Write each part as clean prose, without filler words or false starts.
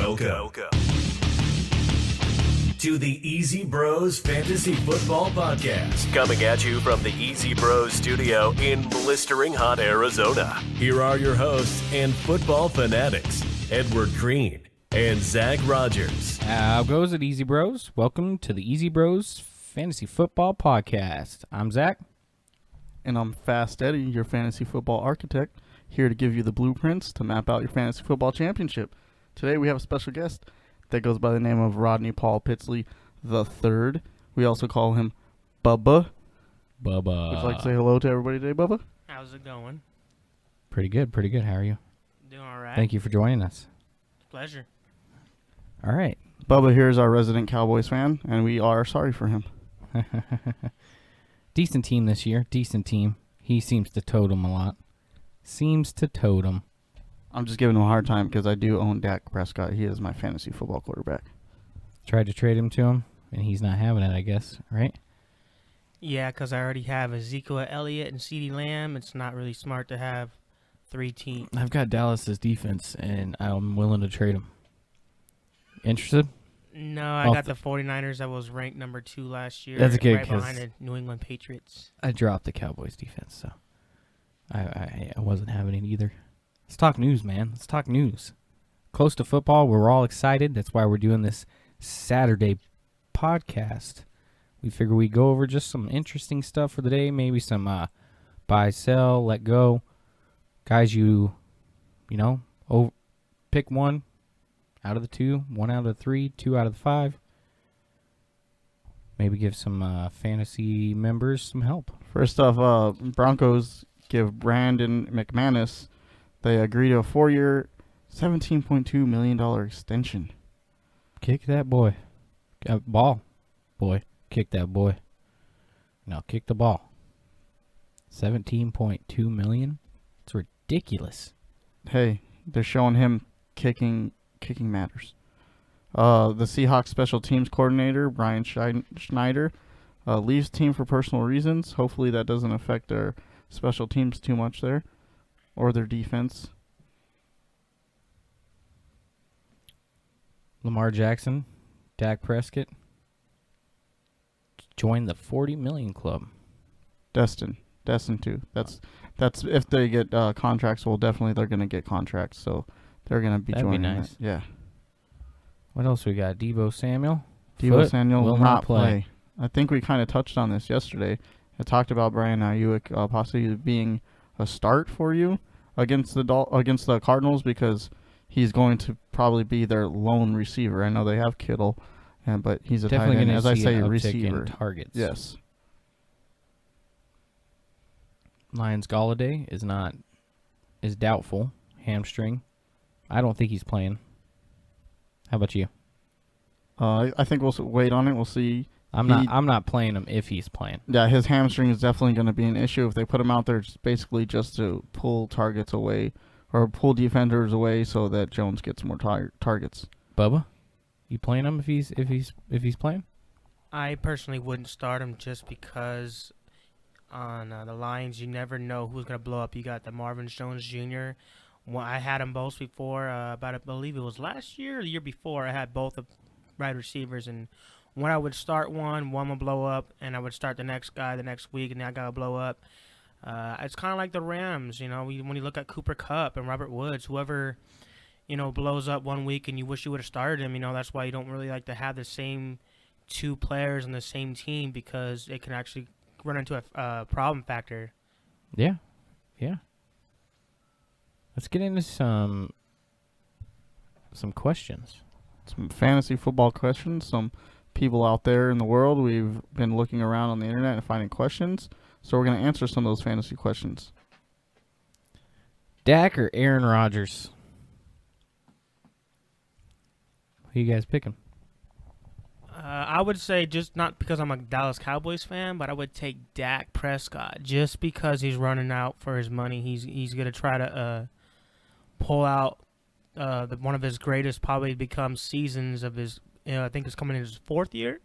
Welcome to the Easy Bros Fantasy Football Podcast. Coming at you from the Easy Bros studio in blistering hot Arizona. Here are your hosts and football fanatics, Edward Green and Zach Rogers. How goes it, Easy Bros? Welcome to the Easy Bros Fantasy Football Podcast. I'm Zach. And I'm Fast Eddie, your fantasy football architect, here to give you the blueprints to map out your fantasy football championship. Today we have a special guest that goes by the name of Rodney Paul Pittsley III. We also call him Bubba. Bubba. Would you like to say hello to everybody today, Bubba? How's it going? Pretty good. How are you? Doing all right. Thank you for joining us. Pleasure. All right. Bubba here is our resident Cowboys fan, and we are sorry for him. Decent team this year. Decent team. He seems to totem a lot. I'm just giving him a hard time because I do own Dak Prescott. He is my fantasy football quarterback. Tried to trade him to him, and he's not having it, I guess, right? Yeah, because I already have Ezekiel Elliott and CeeDee Lamb. It's not really smart to have three teams. I've got Dallas's defense, and I'm willing to trade him. Interested? No, I got the 49ers. I was ranked number 2 last year. That's good, right behind the New England Patriots. I dropped the Cowboys defense, so I wasn't having it either. Let's talk news, man. Let's talk news. Close to football, we're all excited. That's why we're doing this Saturday podcast. We figure we go over just some interesting stuff for the day, maybe some buy, sell, let go. Guys, pick one out of the two, one out of the three, two out of the five. Maybe give some fantasy members some help. First off, Broncos give Brandon McManus. They agree to a 4-year, $17.2 million extension. Kick that boy. Ball. Boy. Kick that boy. Now kick the ball. $17.2 million? It's ridiculous. Hey, they're showing him kicking matters. The Seahawks special teams coordinator, Brian Schneider, leaves team for personal reasons. Hopefully that doesn't affect their special teams too much there. Or their defense. Lamar Jackson, Dak Prescott, joined the 40 million club. Destined to. That's if they get contracts. Well, definitely they're going to get contracts. So they're going to be That'd joining. Be nice. That. Yeah. What else we got? Deebo Samuel. Deebo Samuel will not play. I think we kind of touched on this yesterday. I talked about Brian Ayuk possibly being a start for you against the Cardinals because he's going to probably be their lone receiver. I know they have Kittle, but he's a definitely tight end, as I say, a receiver. in targets. Yes. Lions Galladay is doubtful. Hamstring. I don't think he's playing. How about you? I think we'll wait on it. We'll see. I'm not playing him if he's playing. Yeah, his hamstring is definitely going to be an issue if they put him out there. Basically, just to pull targets away or pull defenders away so that Jones gets more targets. Bubba, you playing him if he's playing? I personally wouldn't start him just because on the Lions, you never know who's going to blow up. You got the Marvin Jones Jr. Well, I had them both before. I believe it was last year or the year before. I had both of wide receivers, and when I would start one would blow up, and I would start the next guy the next week, and that guy would blow up. It's kind of like the Rams, when you look at Cooper Kupp and Robert Woods, whoever, blows up one week and you wish you would have started him, that's why you don't really like to have the same two players on the same team because it can actually run into a problem factor. Yeah. Let's get into some questions. Some fantasy football questions. Some people out there in the world. We've been looking around on the internet and finding questions. So we're going to answer some of those fantasy questions. Dak or Aaron Rodgers? Who you guys picking? I would say just not because I'm a Dallas Cowboys fan, but I would take Dak Prescott just because he's running out for his money. He's going to try to pull out one of his greatest probably become seasons of his. I think it's coming in his 4th year.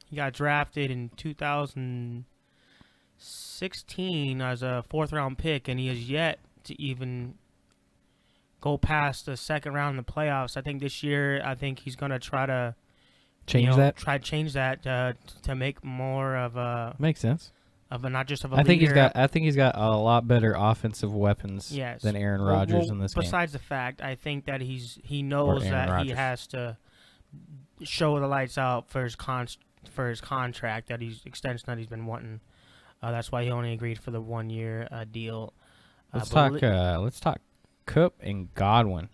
He got drafted in 2016 as a 4th round pick, and he has yet to even go past the second round in the playoffs. I think this year, he's going to try to change that. Try to change that to make more of a makes sense. Of a not just of a I think leader. he's got a lot better offensive weapons than Aaron Rodgers in this game. Besides the fact, I think that he knows that he has to show the lights out for his contract that extension that he's been wanting. That's why he only agreed for the 1 year deal. Let's talk Kupp and Godwin.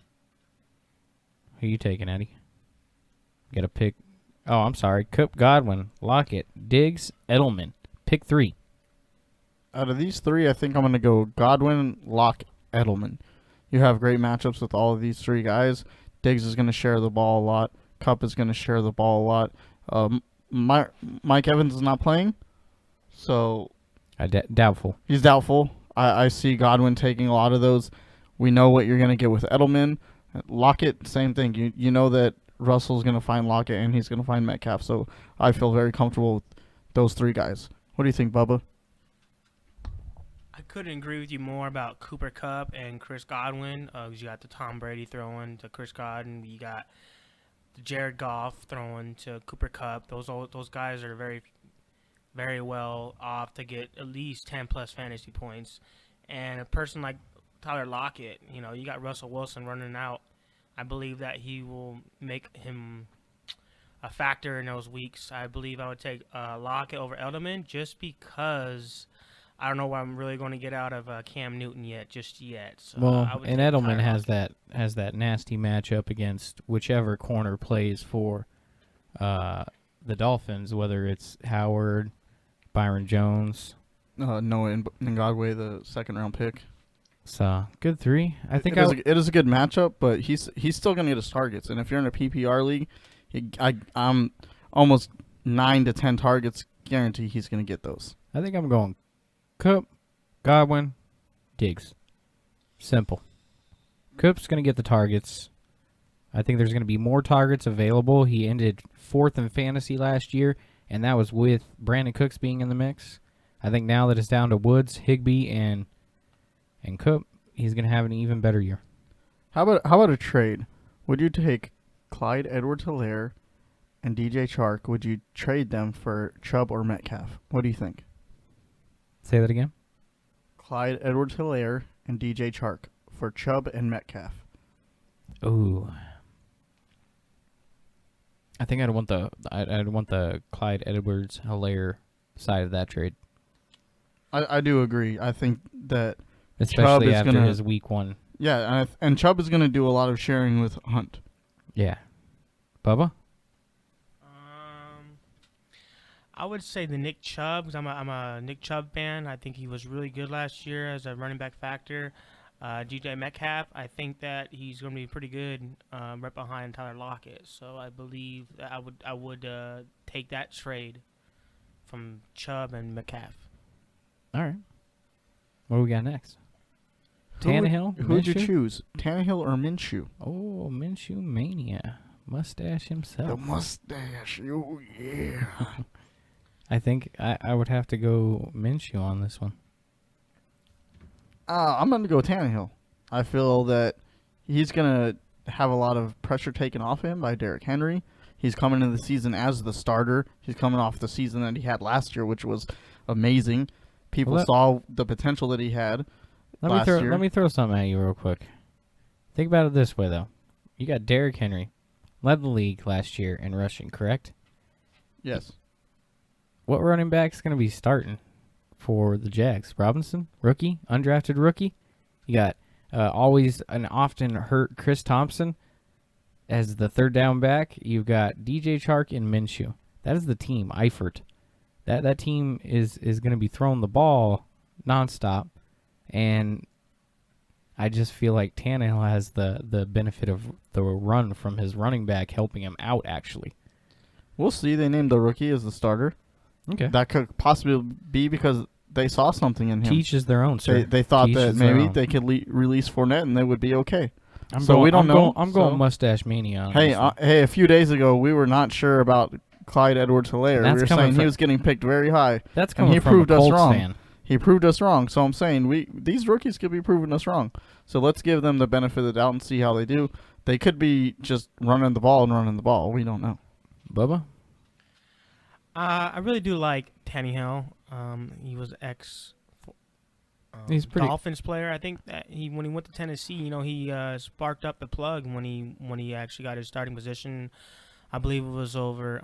Who you taking, Eddie? Got to pick. Oh, I'm sorry. Kupp, Godwin, Lockett, Diggs, Edelman. Pick 3. Out of these 3, I think I'm going to go Godwin, Lock, Edelman. You have great matchups with all of these 3 guys. Diggs is going to share the ball a lot. Kupp is going to share the ball a lot. Mike Evans is not playing, so doubtful. He's doubtful. I see Godwin taking a lot of those. We know what you're going to get with Edelman. Lockett, same thing. You know that Russell's going to find Lockett and he's going to find Metcalf, so I feel very comfortable with those 3 guys. What do you think, Bubba? I couldn't agree with you more about Cooper Kupp and Chris Godwin. You got the Tom Brady throwing to Chris Godwin. You got the Jared Goff throwing to Cooper Kupp. Those guys are very, very well off to get at least 10-plus fantasy points. And a person like Tyler Lockett, you got Russell Wilson running out. I believe that he will make him a factor in those weeks. I believe I would take Lockett over Edelman just because I don't know what I'm really going to get out of Cam Newton just yet. So and Edelman has that nasty matchup against whichever corner plays for the Dolphins, whether it's Howard, Byron Jones. Noah Ngakwe, the second-round pick. So, good 3. I think it is a good matchup, but he's still going to get his targets. And if you're in a PPR league, I'm almost 9 to 10 targets guarantee he's going to get those. I think I'm going Kupp, Godwin, Diggs. Simple. Kupp's going to get the targets. I think there's going to be more targets available. He ended 4th in fantasy last year, and that was with Brandon Cooks being in the mix. I think now that it's down to Woods, Higbee, and Kupp, he's going to have an even better year. How about a trade? Would you take Clyde Edwards-Helaire and DJ Chark? Would you trade them for Chubb or Metcalf? What do you think? Say that again. Clyde Edwards-Helaire and DJ Chark for Chubb and Metcalf. Ooh. I think I'd want the Clyde Edwards-Helaire side of that trade. I do agree. I think that especially Chubb after his week 1. Yeah, and Chubb is going to do a lot of sharing with Hunt. Yeah. Bubba? I would say the Nick Chubb, because I'm a Nick Chubb fan. I think he was really good last year as a running back factor. DJ Metcalf, I think that he's going to be pretty good right behind Tyler Lockett. So I believe that I would take that trade from Chubb and Metcalf. All right. What do we got next? Tannehill? Who would you choose? Tannehill or Minshew? Oh, Minshew Mania. Mustache himself. The mustache. Oh, yeah. I think I would have to go Minshew on this one. I'm going to go Tannehill. I feel that he's going to have a lot of pressure taken off him by Derrick Henry. He's coming into the season as the starter. He's coming off the season that he had last year, which was amazing. People saw the potential that he had last year. Let me throw something at you real quick. Think about it this way, though. You got Derrick Henry. Led the league last year in rushing, correct? Yes. What running back's going to be starting for the Jags? Robinson, rookie, undrafted rookie. You got always an often hurt Chris Thompson as the third down back. You've got DJ Chark and Minshew. That is the team, Eifert. That team is going to be throwing the ball nonstop, and I just feel like Tannehill has the benefit of the run from his running back helping him out, actually. We'll see. They named the rookie as the starter. Okay. That could possibly be because they saw something in him. Teach is their own, sir. They thought that maybe they could release Fournette and they would be okay. I'm going Mustache Mania on Hey, a few days ago, we were not sure about Clyde Edwards-Helaire. We were saying he was getting picked very high. That's coming he from proved a Colts us wrong. fan. He proved us wrong. So I'm saying these rookies could be proving us wrong. So let's give them the benefit of the doubt and see how they do. They could be just running the ball. We don't know. Bubba? I really do like Tannehill. He was He's pretty Dolphins player. I think that when he went to Tennessee, he sparked up the plug when he actually got his starting position. I believe it was over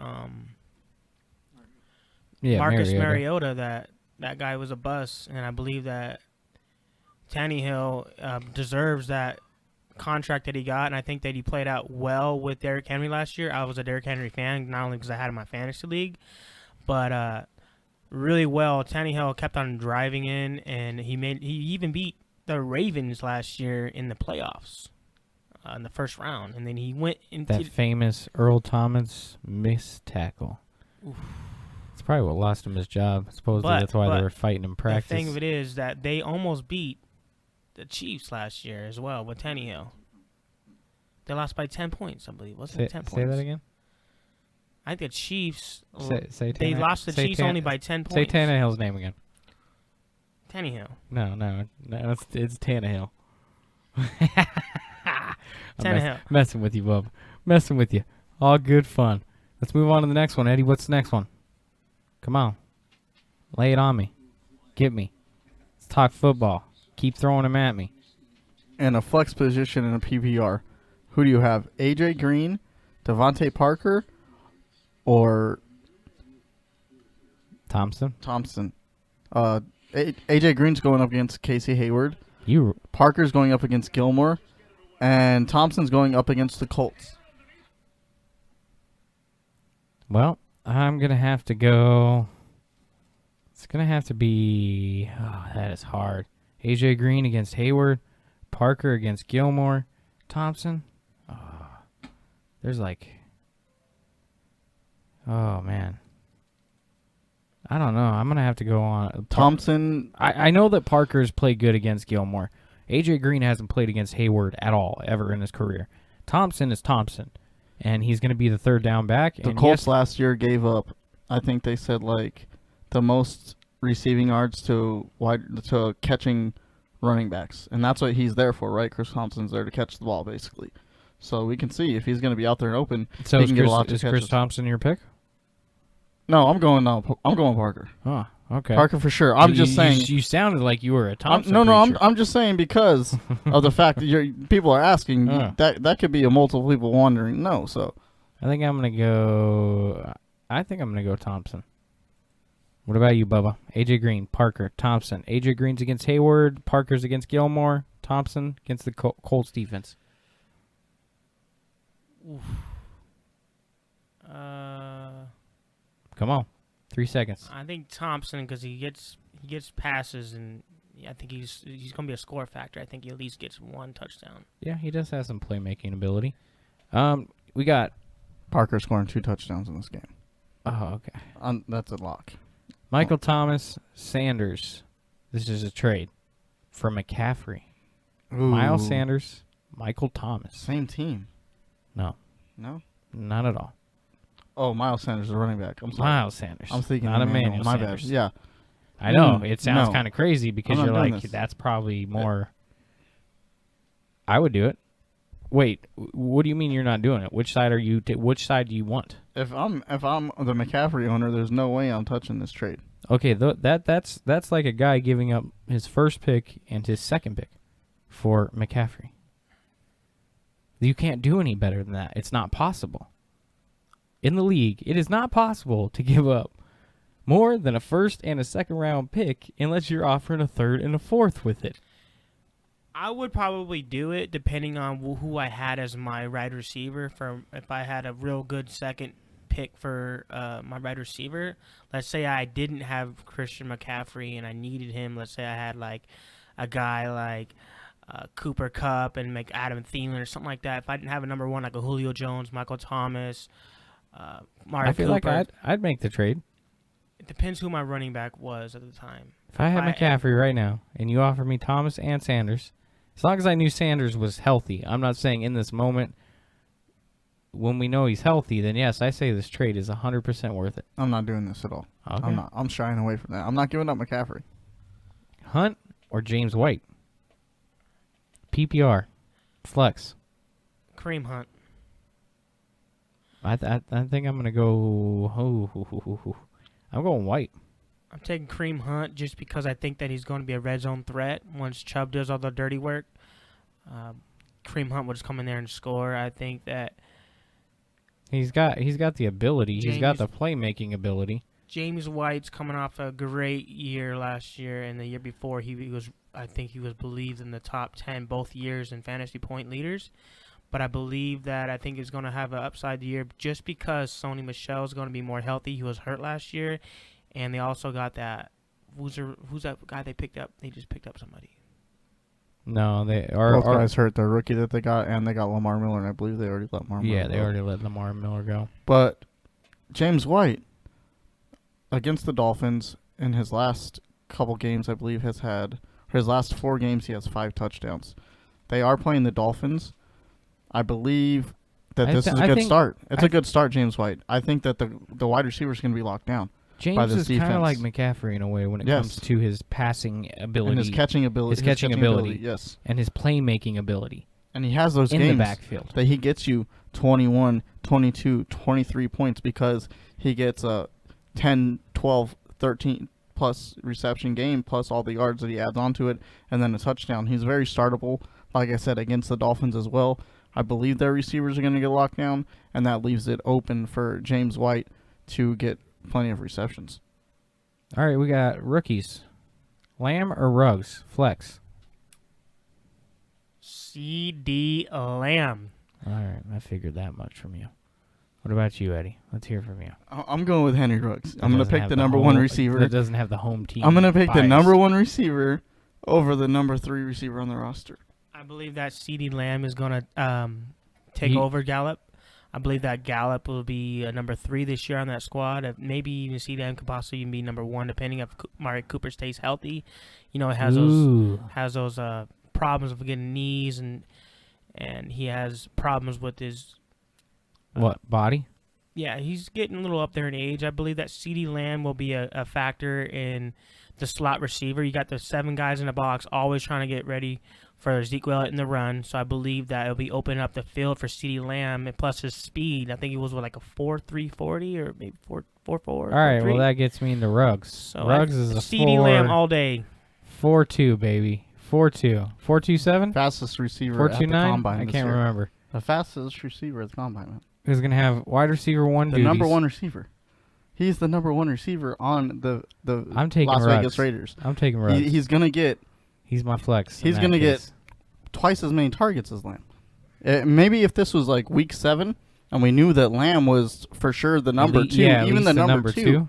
Marcus Mariota. That guy was a bust, and I believe that Tannehill deserves that contract that he got, and I think that he played out well with Derrick Henry last year. I was a Derrick Henry fan, not only because I had him in my fantasy league, but really well. Tannehill kept on driving in, and he even beat the Ravens last year in the playoffs in the first round, and then he went into that famous Earl Thomas missed tackle. Oof. It's probably what lost him his job. Supposedly that's why they were fighting in practice. The thing of it is that they almost beat the Chiefs last year as well with Tannehill. They lost by 10 points, I believe. Wasn't it 10 points? Say that again? I think the Chiefs, they lost the Chiefs only by 10 points. Say Tannehill's name again. Tannehill. No, it's Tannehill. Tannehill. Messing with you, Bub. Messing with you. All good fun. Let's move on to the next one. Eddie, what's the next one? Come on. Lay it on me. Get me. Let's talk football. Keep throwing them at me. In a flex position in a PPR, who do you have? AJ Green, Devontae Parker, or Thompson? AJ Green's going up against Casey Hayward. Parker's going up against Gilmore, and Thompson's going up against the Colts. Well, I'm going to have to go. It's going to have to be. Oh, that is hard. AJ Green against Hayward. Parker against Gilmore. Thompson. Oh, there's like. Oh, man. I don't know. I'm going to have to go on. Thompson. I know that Parker's played good against Gilmore. AJ Green hasn't played against Hayward at all, ever in his career. Thompson is Thompson. And he's going to be the third down back. The Colts last year gave up, I think they said, like, the most receiving yards to catching running backs. And that's what he's there for, right? Chris Thompson's there to catch the ball, basically. So we can see if he's going to be out there and open, so he can get a lot of catches. Is Chris Thompson your pick? No, I'm going Parker. Oh, okay. Parker for sure. I'm just saying. You sounded like you were a Thompson. I'm just saying because of the fact that people are asking. That could be a multiple people wondering. No, so I think I'm gonna go. Thompson. What about you, Bubba? AJ Green, Parker, Thompson. AJ Green's against Hayward. Parker's against Gilmore. Thompson against the Colts defense. Oof. Come on, 3 seconds. I think Thompson, because he gets passes, and I think he's going to be a score factor. I think he at least gets one touchdown. Yeah, he does have some playmaking ability. We got Parker scoring 2 touchdowns in this game. Oh, okay. That's a lock. Michael Thomas, Sanders. This is a trade for McCaffrey. Ooh. Miles Sanders, Michael Thomas. Same team. No, not at all. Oh, Miles Sanders, the running back. I'm sorry. Miles Sanders. I'm thinking not Emmanuel My Sanders. bad. Yeah. I know. It sounds kind of crazy because you're like, this. That's probably more. I would do it. Wait, what do you mean you're not doing it? Which side are you? Which side do you want? If I'm the McCaffrey owner, there's no way I'm touching this trade. Okay, that's like a guy giving up his first pick and his second pick for McCaffrey. You can't do any better than that. It's not possible. In the league, it is not possible to give up more than a first and a second round pick unless you're offering a third and a fourth with it. I would probably do it depending on who I had as my wide receiver. If I had a real good second pick for my wide receiver, let's say I didn't have Christian McCaffrey and I needed him. Let's say I had like a guy like Cooper Kupp and make Adam Thielen or something like that. If I didn't have a number one like a Julio Jones, Michael Thomas, Mario I feel Cooper, like I'd make the trade. It depends who my running back was at the time. If I had McCaffrey right now and you offer me Thomas and Sanders, as long as I knew Sanders was healthy, I'm not saying in this moment when we know he's healthy, then yes, I say this trade is 100% worth it. I'm not doing this at all. Okay. I'm not. I'm shying away from that. I'm not giving up McCaffrey. Hunt or James White? PPR. Flex. Kareem Hunt. I think I'm going to go... I'm going White. I'm taking Kareem Hunt just because I think that he's going to be a red zone threat once Chubb does all the dirty work. Kareem Hunt will just come in there and score. I think that he's got the ability. He's got the playmaking ability. James White's coming off a great year last year, and the year before I think he was believed in the top 10 both years in fantasy point leaders. But I think he's going to have an upside year just because Sony Michel is going to be more healthy. He was hurt last year, and they also got that. Who's that guy they picked up? They just picked up somebody. No, they are both guys hurt. The rookie that they got, and they got Lamar Miller, and I believe they already let Lamar Miller go. Yeah, they already let Lamar Miller go. But James White, against the Dolphins, in his last couple games, I believe his last 4 games, he has 5 touchdowns. They are playing the Dolphins. I believe that this is a good start. It's a good start, James White. I think that the wide receiver is going to be locked down. James is kind of like McCaffrey in a way when it comes to his passing ability. And his catching ability. Yes. And his playmaking ability. And he has those in games the backfield that he gets you 21, 22, 23 points because he gets a 10, 12, 13 plus reception game plus all the yards that he adds onto it and then a touchdown. He's very startable, like I said, against the Dolphins as well. I believe their receivers are going to get locked down, and that leaves it open for James White to get plenty of receptions. All right, we got rookies. Lamb or Ruggs? Flex. CD Lamb. All right, I figured that much from you. What about you, Eddie? Let's hear from you. I'm going with Henry Ruggs. I'm going to pick the number 1 receiver. That doesn't have the home team. I'm going to pick the number 1 receiver over the number 3 receiver on the roster. I believe that CD Lamb is going to take over Gallup. I believe that Gallup will be number 3 this year on that squad. Maybe even CD Lamb could possibly even be number 1, depending if Mari Cooper stays healthy. You know, it has those problems of getting knees, and he has problems with his body. Yeah, he's getting a little up there in age. I believe that CD Lamb will be a factor in the slot receiver. You got the 7 guys in the box always trying to get ready for Ezekiel in the run, so I believe that it'll be opening up the field for CeeDee Lamb, and plus his speed. I think he was like a 4.3 40 or maybe 4.4. All right, well that gets me into Ruggs. So Ruggs is a CeeDee Lamb all day. 4.2 baby, 4.2, 4.27. Fastest receiver at the 4.29. combine. I can't remember. The fastest receiver at the combine, man. Who's gonna have wide receiver 1 the duties. number 1 receiver. He's the number 1 receiver on the I'm taking Las Ruggs. Vegas Raiders. I'm taking Ruggs. He's gonna get. He's my flex. He's gonna get twice as many targets as Lamb. Maybe if this was like week 7 and we knew that Lamb was for sure the number 2, even the number 2,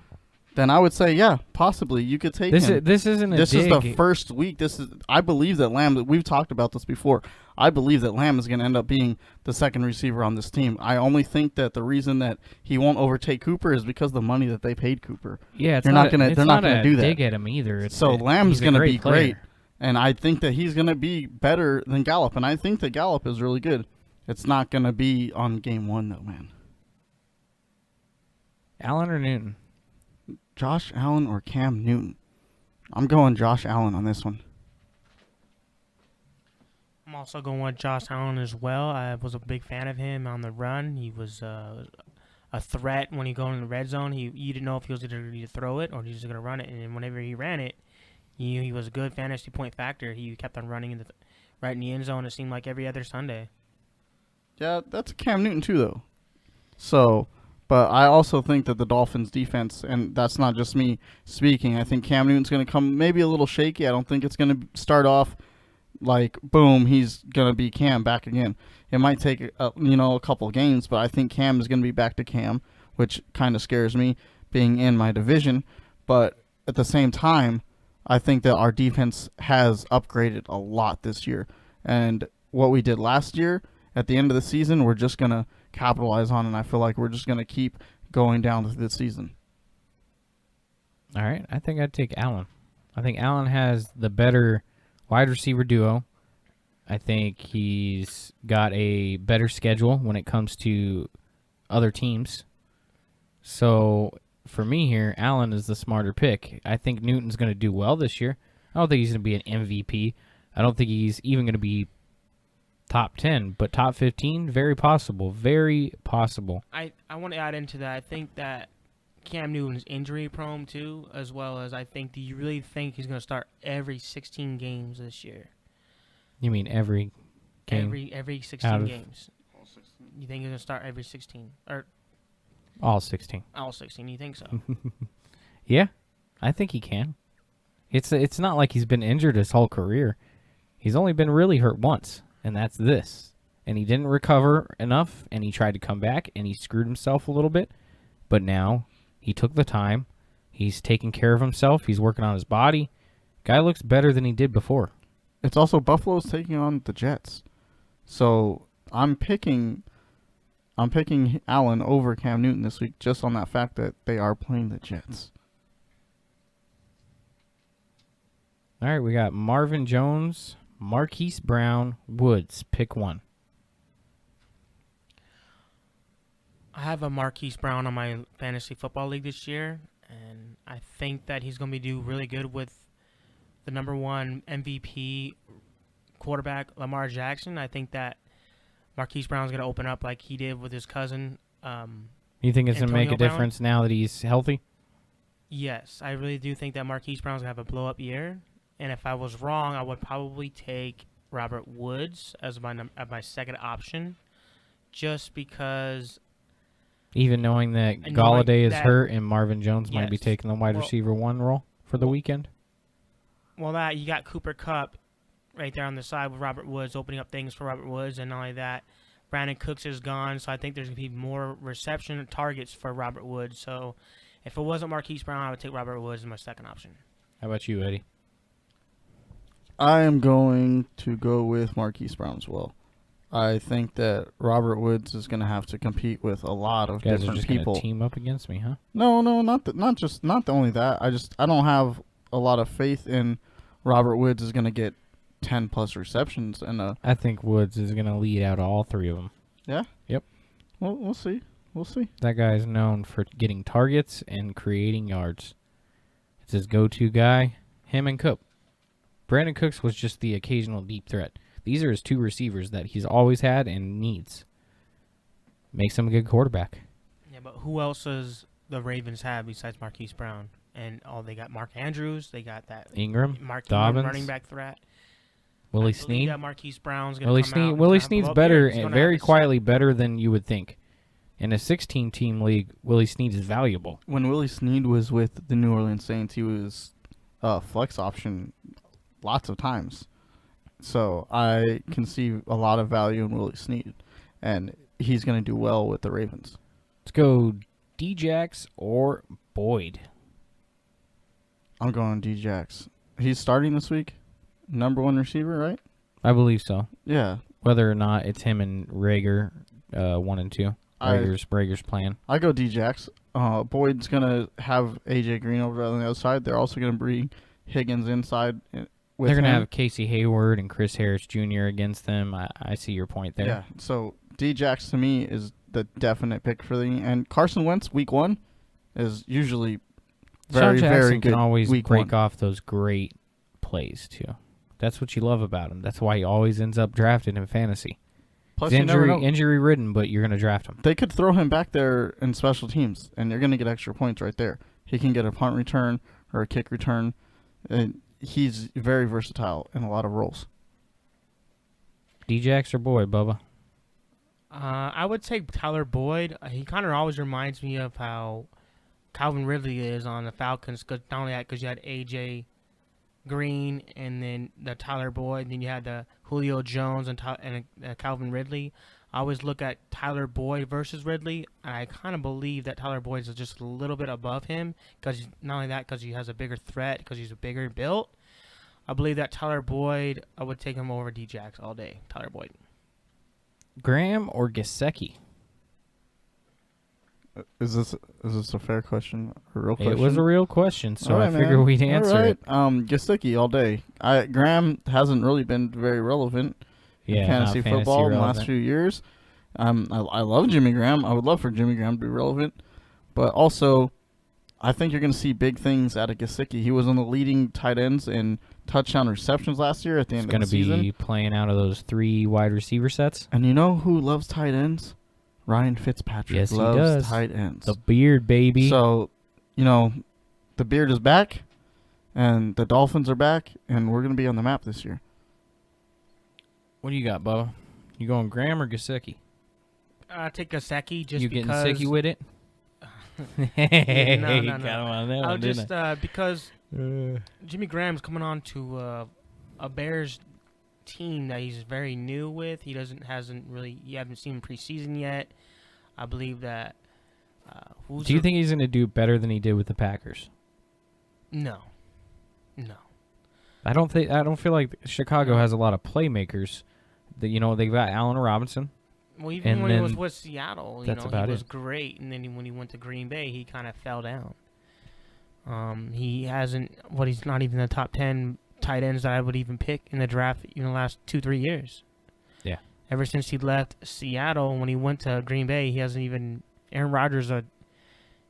then I would say possibly you could take him. This isn't a This dig. is the first week. I believe that Lamb. We've talked about this before. I believe that Lamb is going to end up being the second receiver on this team. I only think that the reason that he won't overtake Cooper is because of the money that they paid Cooper. Yeah, they're not going to do that. Dig at him either. Lamb's going to be great. And I think that he's going to be better than Gallup. And I think that Gallup is really good. It's not going to be on game 1, though, man. Allen or Newton? Josh Allen or Cam Newton? I'm going Josh Allen on this one. I'm also going with Josh Allen as well. I was a big fan of him on the run. He was a threat when he go in the red zone. You didn't know if he was either going to throw it or he was going to run it. And whenever he ran it, he was a good fantasy point factor. He kept on running right in the end zone, it seemed like every other Sunday. Yeah, that's Cam Newton too, though. So, but I also think that the Dolphins' defense, and that's not just me speaking, I think Cam Newton's going to come maybe a little shaky. I don't think it's going to start off like, boom, he's going to be Cam back again. It might take, a couple games, but I think Cam is going to be back to Cam, which kind of scares me being in my division. But at the same time, I think that our defense has upgraded a lot this year. And what we did last year, at the end of the season, we're just going to capitalize on, and I feel like we're just going to keep going down through this season. All right. I think I'd take Allen. I think Allen has the better wide receiver duo. I think he's got a better schedule when it comes to other teams. So for me here, Allen is the smarter pick. I think Newton's going to do well this year. I don't think he's going to be an MVP. I don't think he's even going to be top 10, but top 15, very possible. Very possible. I want to add into that. I think that Cam Newton's injury prone too, as well as do you really think he's going to start every 16 games this year? You mean every game? Every 16 games. All 16. You think he's going to start every 16? Or all 16. All 16, you think so? Yeah, I think he can. It's not like he's been injured his whole career. He's only been really hurt once, and that's this. And he didn't recover enough, and he tried to come back, and he screwed himself a little bit. But now he took the time. He's taking care of himself. He's working on his body. Guy looks better than he did before. It's also Buffalo's taking on the Jets. So I'm picking Allen over Cam Newton this week just on that fact that they are playing the Jets. All right, we got Marvin Jones, Marquise Brown, Woods. Pick one. I have a Marquise Brown on my fantasy football league this year, and I think that he's going to do really good with the number one MVP quarterback, Lamar Jackson. I think that Marquise Brown's going to open up like he did with his cousin. You think it's going to make a difference now that he's healthy? Yes, I really do think that Marquise Brown's going to have a blow-up year. And if I was wrong, I would probably take Robert Woods as my second option, just because. Even knowing that Galladay is hurt and Marvin Jones might be taking the wide receiver one role for the weekend. Well, you got Cooper Kupp right there on the side with Robert Woods, opening up things for Robert Woods, and not only that, Brandon Cooks is gone, so I think there's going to be more reception targets for Robert Woods. So if it wasn't Marquise Brown, I would take Robert Woods as my second option. How about you, Eddie? I am going to go with Marquise Brown as well. I think that Robert Woods is going to have to compete with a lot of different people. You guys are just going to team up against me, huh? No, not only that. I don't have a lot of faith in Robert Woods is going to get 10 plus receptions I think Woods is going to lead out of all three of them. Yeah. Yep. Well, we'll see. That guy is known for getting targets and creating yards. It's his go-to guy. Him and Cook. Brandon Cooks was just the occasional deep threat. These are his two receivers that he's always had and needs. Makes him a good quarterback. Yeah, but who else does the Ravens have besides Marquise Brown? And they got Mark Andrews. They got that Ingram, Mark Dobbins, Ingram running back threat. Willie Snead. That Marquise Brown's going to come out. Willie Snead's better, and very quietly better than you would think. In a 16-team league, Willie Snead is valuable. When Willie Snead was with the New Orleans Saints, he was a flex option lots of times. So I can see a lot of value in Willie Snead, and he's going to do well with the Ravens. Let's go D-Jax or Boyd. I'm going D-Jax. He's starting this week. Number one receiver, right? I believe so. Yeah. Whether or not it's him and Rager, 1 and 2. Rager's plan. I go D-Jax. Boyd's going to have A.J. Green over on the other side. They're also going to bring Higgins inside with They're going to have Casey Hayward and Chris Harris Jr. against them. I see your point there. Yeah, so D-Jax to me is the definite pick for the... And Carson Wentz, week 1, is usually very, very good. Can always week break 1. off those great plays, too. That's what you love about him. That's why he always ends up drafted in fantasy. Plus, he's injury-ridden, but you're going to draft him. They could throw him back there in special teams, and you're going to get extra points right there. He can get a punt return or a kick return. And he's very versatile in a lot of roles. D-Jax or Boyd, Bubba? I would take Tyler Boyd. He kind of always reminds me of how Calvin Ridley is on the Falcons. Cause not only that, because you had A.J. Green and then the Tyler Boyd, and then you had the Julio Jones and Calvin Ridley. I always look at Tyler Boyd versus Ridley, and I kind of believe that Tyler Boyd is just a little bit above him, because not only that, because he has a bigger threat, because he's a bigger built. I believe that Tyler Boyd, I would take him over D-Jax all day. Tyler Boyd. Graham or Gesicki? Is this a fair question? A real question? It was a real question, so right, I figured we'd answer it. Gesicki all day. Graham hasn't really been very relevant in fantasy football in the last few years. I love Jimmy Graham. I would love for Jimmy Graham to be relevant, but also I think you're going to see big things out of Gesicki. He was on the leading tight ends in touchdown receptions last year at the end of the season. He's going to be playing out of those 3 wide receiver sets. And you know who loves tight ends? Ryan Fitzpatrick. Yes, loves he does. Tight ends. The beard, baby. So, the beard is back, and the Dolphins are back, and we're going to be on the map this year. What do you got, Bubba? You going Graham or Gesicki? Take Gesicki just you because. You getting sicky with it? No. Because Jimmy Graham's coming on to a Bears team that he's very new with. You haven't seen him preseason yet. I believe that. Do you think he's going to do better than he did with the Packers? No. I don't feel like Chicago has a lot of playmakers. They've got Allen Robinson. Well, even when he was with Seattle, he was great, and then when he went to Green Bay, he kind of fell down. He's not even the top 10 tight ends that I would even pick in the draft in the last 2-3 years. Yeah. Ever since he left Seattle, when he went to Green Bay, he hasn't even. Aaron Rodgers,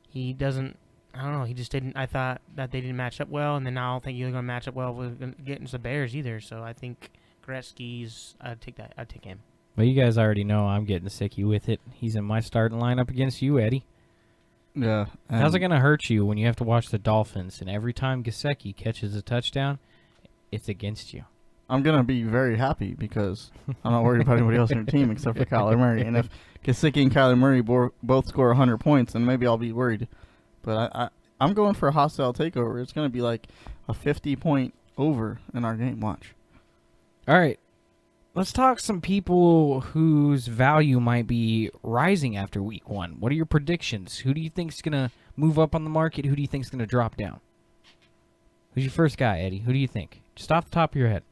he doesn't. I don't know. He just didn't. I thought that they didn't match up well, and then I don't think he's going to match up well with getting the Bears either. So I think Gretzky's. I'd take that. I'd take him. Well, you guys already know I'm getting sicky with it. He's in my starting lineup against you, Eddie. Yeah. How's it going to hurt you when you have to watch the Dolphins, and every time Gesicki catches a touchdown, it's against you? I'm going to be very happy because I'm not worried about anybody else on your team except for Kyler Murray. And if Gesicki and Kyler Murray both score 100 points, then maybe I'll be worried. But I'm going for a hostile takeover. It's going to be like a 50-point over in our game. Watch. All right. Let's talk some people whose value might be rising after week 1. What are your predictions? Who do you think is going to move up on the market? Who do you think is going to drop down? Who's your first guy, Eddie? Who do you think? Just off the top of your head.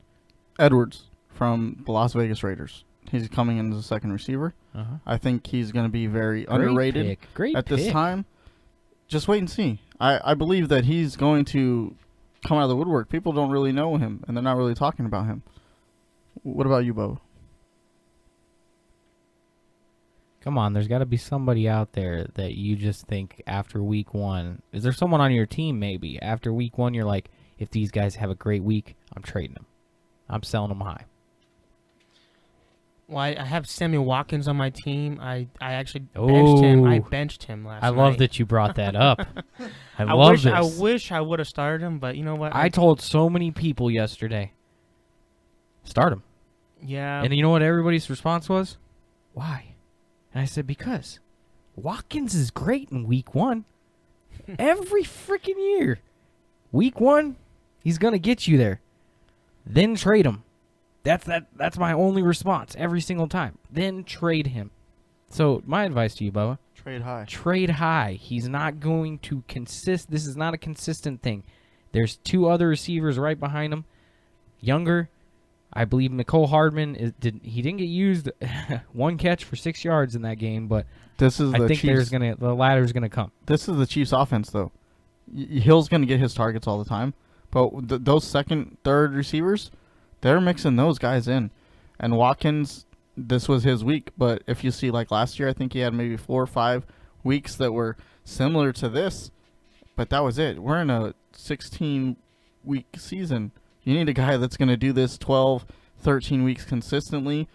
Edwards from the Las Vegas Raiders. He's coming in as a second receiver. Uh-huh. I think he's going to be very underrated at this time. Just wait and see. I believe that he's going to come out of the woodwork. People don't really know him, and they're not really talking about him. What about you, Bo? Come on, there's got to be somebody out there that you just think after week 1. Is there someone on your team maybe? After week 1, you're like, if these guys have a great week, I'm trading them. I'm selling them high. Well, I have Sammy Watkins on my team. I actually benched him. I benched him last night. I love that you brought that up. I wish I would have started him, but you know what? I told so many people yesterday, start him. Yeah. And you know what everybody's response was? Why? And I said, because Watkins is great in week 1. Every freaking year. Week 1, he's going to get you there. Then trade him. That's my only response every single time. Then trade him. So my advice to you, Bubba. Trade high. Trade high. He's not going to consist. This is not a consistent thing. There's 2 other receivers right behind him. Younger. I believe Mecole Hardman he didn't get used. 1 catch for 6 yards in that game, but I think the ladder's gonna come. This is the Chiefs' offense, though. Hill's gonna get his targets all the time, but those second, third receivers, they're mixing those guys in. And Watkins, this was his week, but if you see like last year, I think he had maybe 4 or 5 weeks that were similar to this, but that was it. We're in a 16-week season. You need a guy that's going to do this 12, 13 weeks consistently,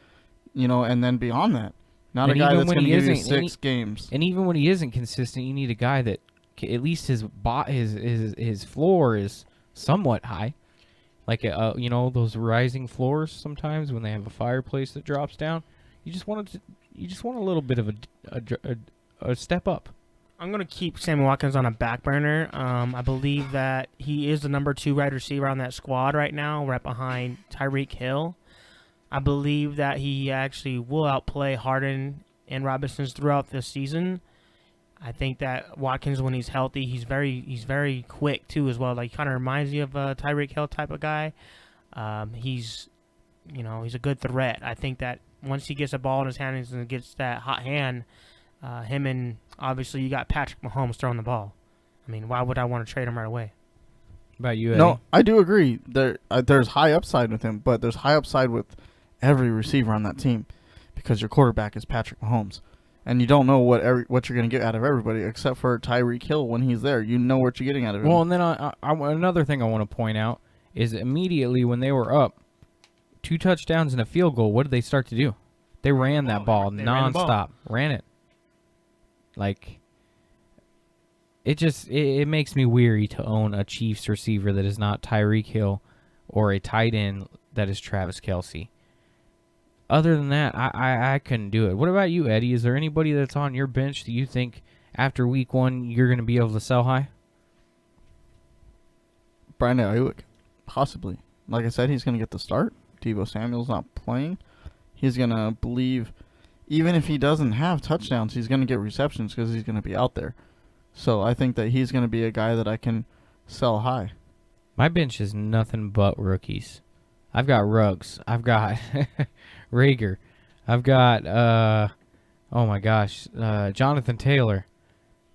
and then beyond that. Not a guy that's going to give you 6 games. And even when he isn't consistent, you need a guy that at least his floor is somewhat high. Like, those rising floors sometimes when they have a fireplace that drops down. You just want a little bit of a step up. I'm going to keep Sammy Watkins on a back burner. I believe that he is the number 2 wide receiver on that squad right now, right behind Tyreek Hill. I believe that he actually will outplay Harden and Robinson's throughout the season. I think that Watkins, when he's healthy, he's very quick too as well. Like, kind of reminds me of a Tyreek Hill type of guy. He's a good threat. I think that once he gets a ball in his hand and gets that hot hand, him and obviously you got Patrick Mahomes throwing the ball. I mean, why would I want to trade him right away? About you, Eddie? No, I do agree. There's high upside with him, but there's high upside with every receiver on that team because your quarterback is Patrick Mahomes. And you don't know what you're going to get out of everybody except for Tyreek Hill when he's there. You know what you're getting out of him. Well, and then another thing I want to point out is immediately when they were up 2 touchdowns and a field goal, what did they start to do? They ran that ball nonstop. Ran it. Like, it makes me weary to own a Chiefs receiver that is not Tyreek Hill or a tight end that is Travis Kelce. Other than that, I couldn't do it. What about you, Eddie? Is there anybody that's on your bench that you think after week 1 you're going to be able to sell high? Brandon Ayuk, possibly. Like I said, he's going to get the start. Deebo Samuel's not playing. He's going to believe, even if he doesn't have touchdowns, he's going to get receptions because he's going to be out there. So I think that he's going to be a guy that I can sell high. My bench is nothing but rookies. I've got Ruggs. I've got Rager. I've got, Jonathan Taylor.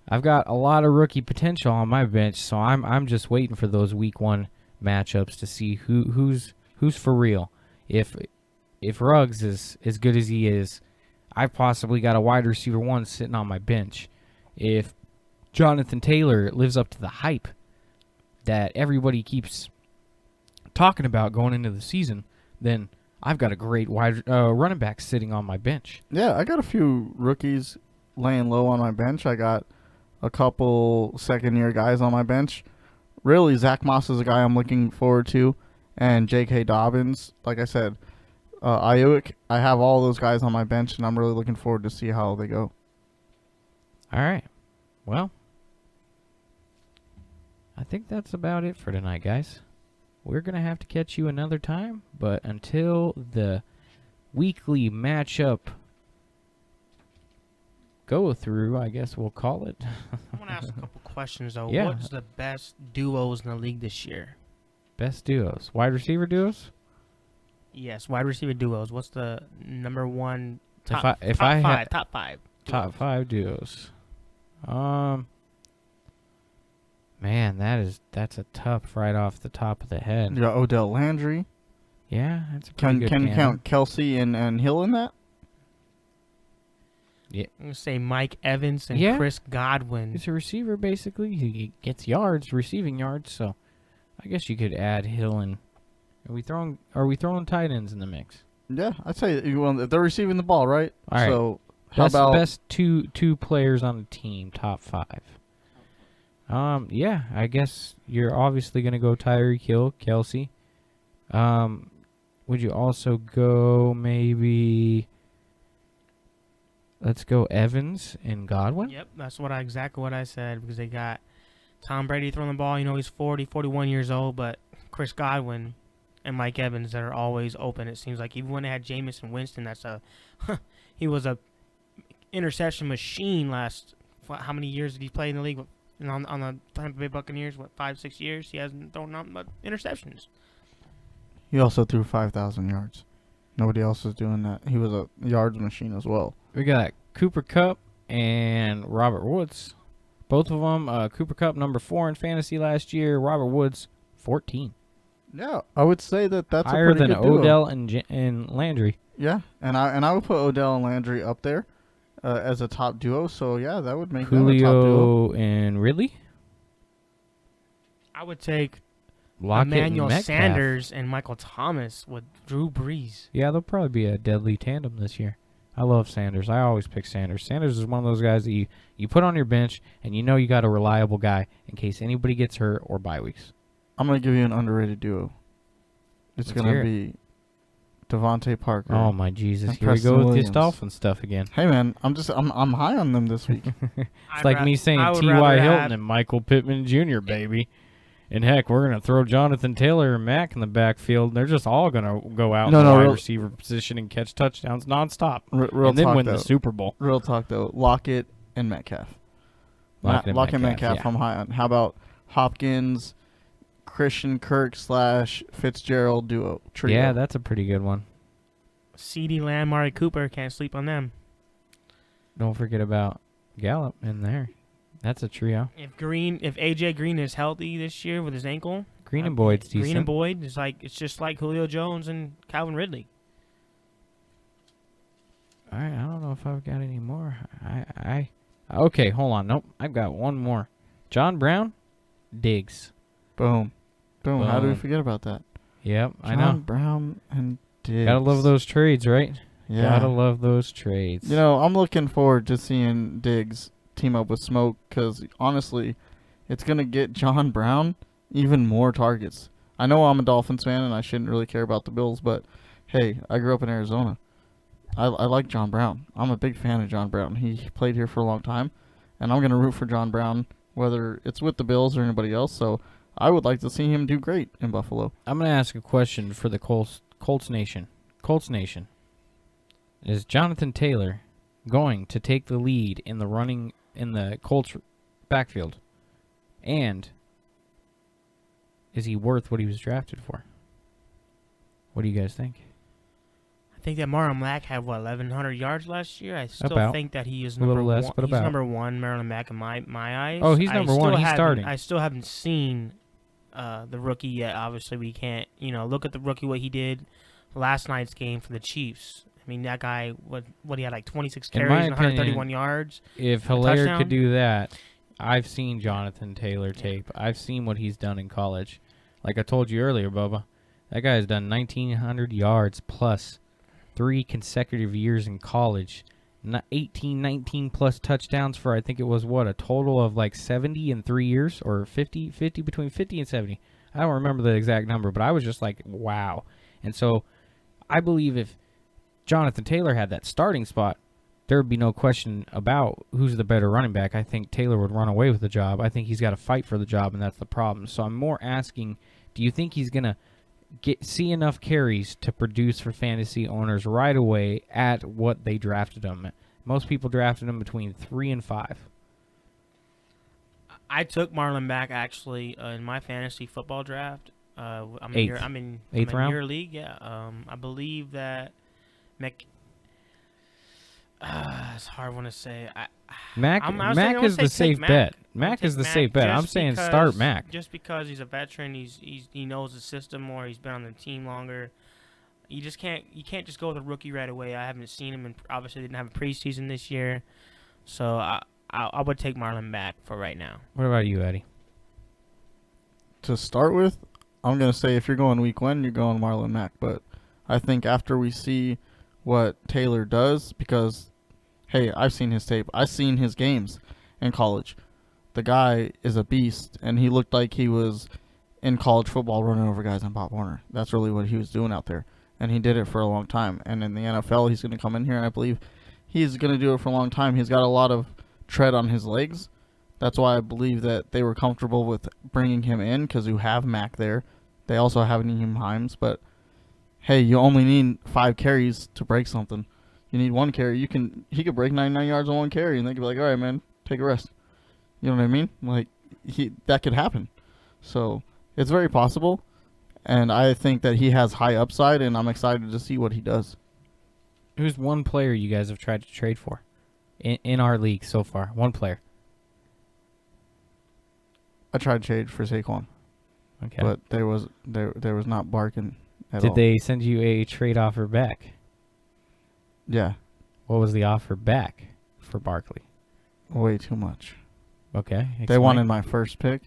I've got a lot of rookie potential on my bench, so I'm just waiting for those week 1 matchups to see who's for real. If Ruggs is as good as he is, I've possibly got a wide receiver 1 sitting on my bench. If Jonathan Taylor lives up to the hype that everybody keeps talking about going into the season, then I've got a great wide running back sitting on my bench. Yeah, I got a few rookies laying low on my bench. I got a couple second-year guys on my bench. Really, Zach Moss is a guy I'm looking forward to, and J.K. Dobbins. Like I said, Ayuk, I have all those guys on my bench, and I'm really looking forward to see how they go. All right. Well, I think that's about it for tonight, guys. We're going to have to catch you another time, but until the weekly matchup go-through, I guess we'll call it. I want to ask a couple questions, though. Yeah. What's the best duos in the league this year? Best duos. Wide receiver duos? Yes, wide receiver duos. What's the number 1 top five? Top 5 duos. Man, that's a tough right off the top of the head. You got Odell Landry. Yeah, that's a pretty good Can you tandem. count Kelsey and Hill in that? Yeah. I'm going to say Mike Evans and Chris Godwin. He's a receiver, basically. He gets yards, receiving yards, so I guess you could add Hill and... Are we throwing tight ends in the mix? Yeah, I'd say they're receiving the ball, right? All right. So how about best two players on the team, top 5? Yeah, I guess you're obviously going to go Tyreek Hill, Kelce. Would you also go maybe... Let's go Evans and Godwin? Yep, that's exactly what I said, because they got Tom Brady throwing the ball. You know, he's 41 years old, but Chris Godwin and Mike Evans that are always open, it seems like. Even when they had Jameis and Winston, he was a interception machine last... How many years did he play in the league? And on the Tampa Bay Buccaneers, 5-6 years, he hasn't thrown out but interceptions. He also threw 5,000 yards. Nobody else is doing that. He was a yards machine as well. We got Cooper Kupp and Robert Woods. Both of them, Cooper Kupp number 4 in fantasy last year, Robert Woods 14. Yeah, I would say that's higher a pretty than good duo. Odell and Landry. Yeah, and I would put Odell and Landry up there as a top duo. So yeah, that would make them a top Julio duo. and Ridley. I would take Lockett Emmanuel and Metcalf. Sanders and Michael Thomas with Drew Brees. Yeah, they'll probably be a deadly tandem this year. I love Sanders. I always pick Sanders. Sanders is one of those guys that you put on your bench, and you know you got a reliable guy in case anybody gets hurt or bye weeks. I'm going to give you an underrated duo. It's going to be Devontae Parker. Oh, my Jesus. and Here we Preston go with Williams. this Dolphin stuff again. Hey, man, I'm high on them this week. It's like me saying T.Y. Hilton and Michael Pittman Jr., baby. And heck, we're going to throw Jonathan Taylor and Mack in the backfield. They're just all going to go out in the wide receiver position and catch touchdowns nonstop. And then win the Super Bowl. Real talk, though. Lockett and Metcalf. Lockett and Metcalf, I'm high on. How about Hopkins, Christian Kirk / Fitzgerald duo? Trio. Yeah, that's a pretty good one. CeeDee Lamb, Amari Cooper, can't sleep on them. Don't forget about Gallup in there. That's a trio. If AJ Green is healthy this year with his ankle, Green and Boyd's decent. Green and Boyd it's just like Julio Jones and Calvin Ridley. All right, I don't know if I've got any more. Okay, hold on. Nope, I've got one more. John Brown, Diggs. Boom. How do we Boom. forget about that? Yep, I know. John Brown and Diggs. Gotta love those trades, right? Yeah. Gotta love those trades. You know, I'm looking forward to seeing Diggs team up with Smoke because, honestly, it's going to get John Brown even more targets. I know I'm a Dolphins fan and I shouldn't really care about the Bills, but, hey, I grew up in Arizona. I like John Brown. I'm a big fan of John Brown. He played here for a long time, and I'm going to root for John Brown, whether it's with the Bills or anybody else. So I would like to see him do great in Buffalo. I'm going to ask a question for the Colts Nation. Colts Nation. Is Jonathan Taylor going to take the lead in the running in the Colts backfield? And is he worth what he was drafted for? What do you guys think? I think that Marlon Mack had 1,100 yards last year. I still About. think that he is A number little less, one. but He's about. number one, Marlon Mack in my eyes. Oh, he's number one. He's starting. I still haven't seen the rookie yet. Obviously, we can't look at the rookie what he did last night's game for the Chiefs. I mean, that guy, what he had like 26 In carries my and 131 opinion, yards. If Hilaire touchdown? could do that, I've seen Jonathan Taylor tape. I've seen what he's done in college. Like I told you earlier, Bubba, that guy has done 1,900 yards plus 3 consecutive years in college. 18, 19 plus touchdowns for, I think it was, a total of like 70 in 3 years or 50, between 50 and 70. I don't remember the exact number, but I was just like, wow. And so I believe if Jonathan Taylor had that starting spot, there would be no question about who's the better running back. I think Taylor would run away with the job. I think he's got to fight for the job, and that's the problem. So I'm more asking, do you think he's going to see enough carries to produce for fantasy owners right away at what they drafted him? Most people drafted him between 3 and 5. I took Marlon Mack actually in my fantasy football draft. I'm in round? your league. Yeah. I believe that it's a hard one to say. Mac is the safe bet. Mac is the safe bet. I'm saying start Mac. Just because he's a veteran, he knows the system more. He's been on the team longer. You can't just go with a rookie right away. I haven't seen him, and obviously didn't have a preseason this year, so I would take Marlon Mack for right now. What about you, Eddie? To start with, I'm going to say if you're going week 1, you're going Marlon Mack. But I think after we see what Taylor does, because, hey, I've seen his tape. I've seen his games in college. The guy is a beast, and he looked like he was in college football running over guys on Pop Warner. That's really what he was doing out there, and he did it for a long time. And in the NFL, he's going to come in here, and I believe he's going to do it for a long time. He's got a lot of tread on his legs. That's why I believe that they were comfortable with bringing him in, because you have Mac there. They also have Nyheim Hines, but hey, you only need 5 carries to break something. You need 1 carry. He could break 99 yards on 1 carry, and they could be like, all right, man, take a rest. You know what I mean? Like, that could happen. So it's very possible, and I think that he has high upside, and I'm excited to see what he does. Who's one player you guys have tried to trade for in our league so far? One player. I tried to trade for Saquon, Okay. but there was not barking at all. Did they send you a trade offer back? Yeah, What was the offer back for Barkley? way too much. Okay. They explain. wanted my first pick,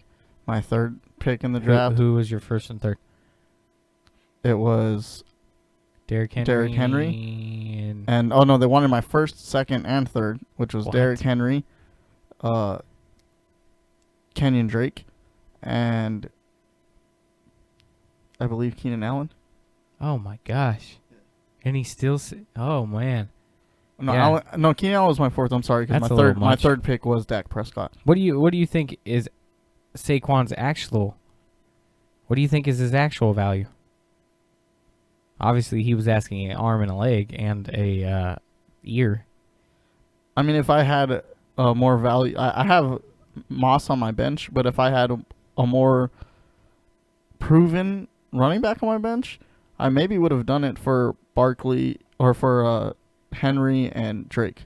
my 3rd pick in the draft. Who was your first and third? It was Derrick Henry. Derrick Henry. And oh no, they wanted my 1st, 2nd, and 3rd, which was What? Derrick Henry, Kenyon Drake, and I believe Keenan Allen. Oh my gosh. And he still. Oh man. No, Yeah. Keenan Allen was my 4th. I'm sorry, because That's a little my much. 3rd pick was Dak Prescott. What do you think is Saquon's actual? What do you think is his actual value? Obviously, he was asking an arm and a leg and a ear. I mean, if I had more value, I have Moss on my bench, but if I had a more proven running back on my bench, I maybe would have done it for Barkley or for Henry and Drake.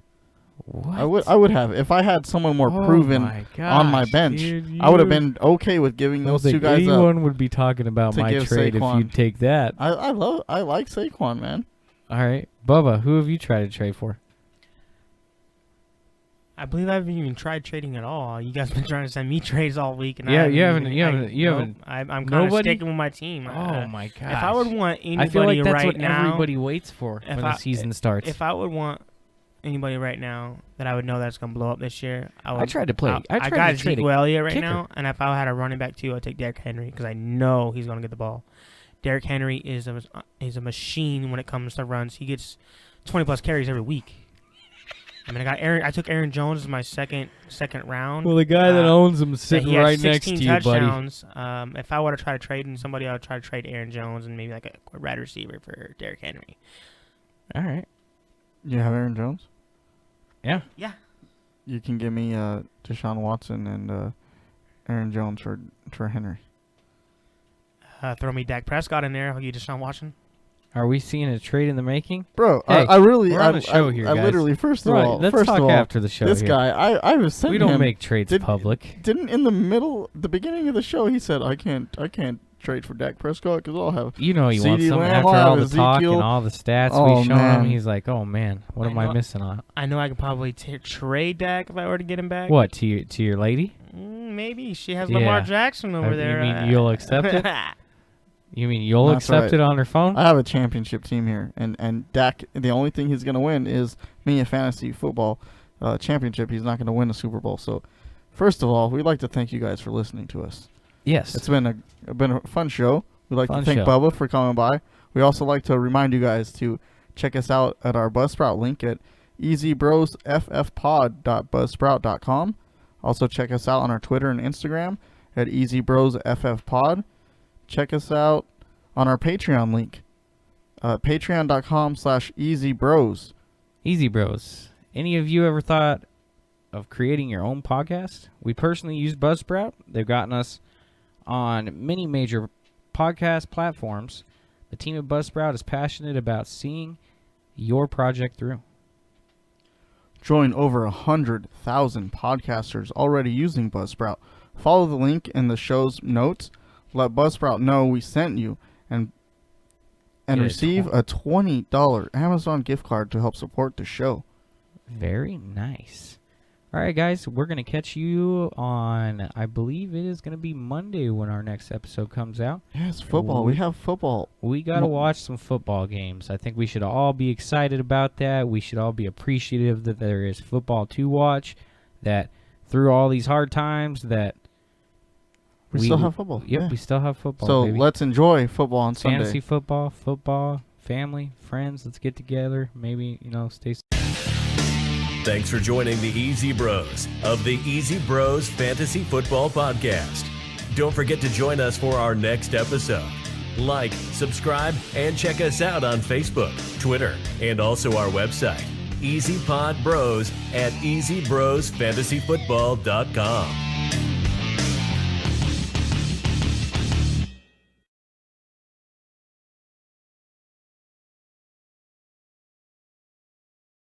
What? I would have. If I had someone more proven on my bench, dude, I would have been okay with giving those 2 guys up. Anyone would be talking about to my give trade Saquon. if you'd take that. I like Saquon, man. All right. Bubba, who have you tried to trade for? I believe I haven't even tried trading at all. You guys been trying to send me trades all week, and Yeah, I you haven't. I'm kind of sticking with my team. Oh my god! If I would want anybody I feel like that's right what now, everybody waits for when the season starts. If I would want anybody right now that I would know that's gonna blow up this year, I tried to play. I got Ezekiel Elliott right kicker. now, and if I had a running back too, I'd take Derrick Henry because I know he's gonna get the ball. Derrick Henry is a machine when it comes to runs. He gets 20+ carries every week. I mean, I took Aaron Jones as my second round. Well, the guy that owns him sitting right next to you, touchdowns. Buddy. If I were to try to trade in somebody, I would try to trade Aaron Jones and maybe like a wide receiver for Derrick Henry. All right. You have Aaron Jones? Yeah. Yeah. You can give me Deshaun Watson and Aaron Jones for Henry. Throw me Dak Prescott in there. I'll give you Deshaun Watson. Are we seeing a trade in the making? Bro, hey, I really... we're on the show here, guys. I literally, first of all... Let's talk after the show This here. guy, I was sending him... We don't make trades public. Didn't in the beginning of the show, he said, I can't trade for Dak Prescott because I'll have... You know he CD wants something Lamb, after I'll all have the talk Ezekiel. and all the stats we show him. He's like, oh, man, what am I missing on? I know I could probably trade Dak if I were to get him back. What, to your lady? Maybe. She has Lamar Jackson over there. You mean you'll accept it? You mean you'll accept it on her phone? I have a championship team here, and Dak, the only thing he's going to win is me a fantasy football championship. He's not going to win a Super Bowl. So, first of all, we'd like to thank you guys for listening to us. Yes. It's been a fun show. We'd like to thank show. Bubba for coming by. We also like to remind you guys to check us out at our Buzzsprout link at easybrosffpod.buzzsprout.com. Also check us out on our Twitter and Instagram at easybrosffpod. Check us out on our Patreon link, patreon.com/easybros. Easy Bros. Any of you ever thought of creating your own podcast? We personally use Buzzsprout. They've gotten us on many major podcast platforms. The team at Buzzsprout is passionate about seeing your project through. Join over 100,000 podcasters already using Buzzsprout. Follow the link in the show's notes. Let Buzzsprout know we sent you and receive a $20 Amazon gift card to help support the show. Very nice. All right, guys, we're going to catch you on, I believe it is going to be Monday when our next episode comes out. Yes, football. We have football. We got to watch some football games. I think we should all be excited about that. We should all be appreciative that there is football to watch, that through all these hard times that we still have football. Yep, we still have football. So baby. let's enjoy football on Sunday. Fantasy football, family, friends. Let's get together. Maybe, stay. Thanks for joining the Easy Bros of the Easy Bros Fantasy Football Podcast. Don't forget to join us for our next episode. Like, subscribe, and check us out on Facebook, Twitter, and also our website, EasyPod Bros at EasyBrosFantasyFootball.com.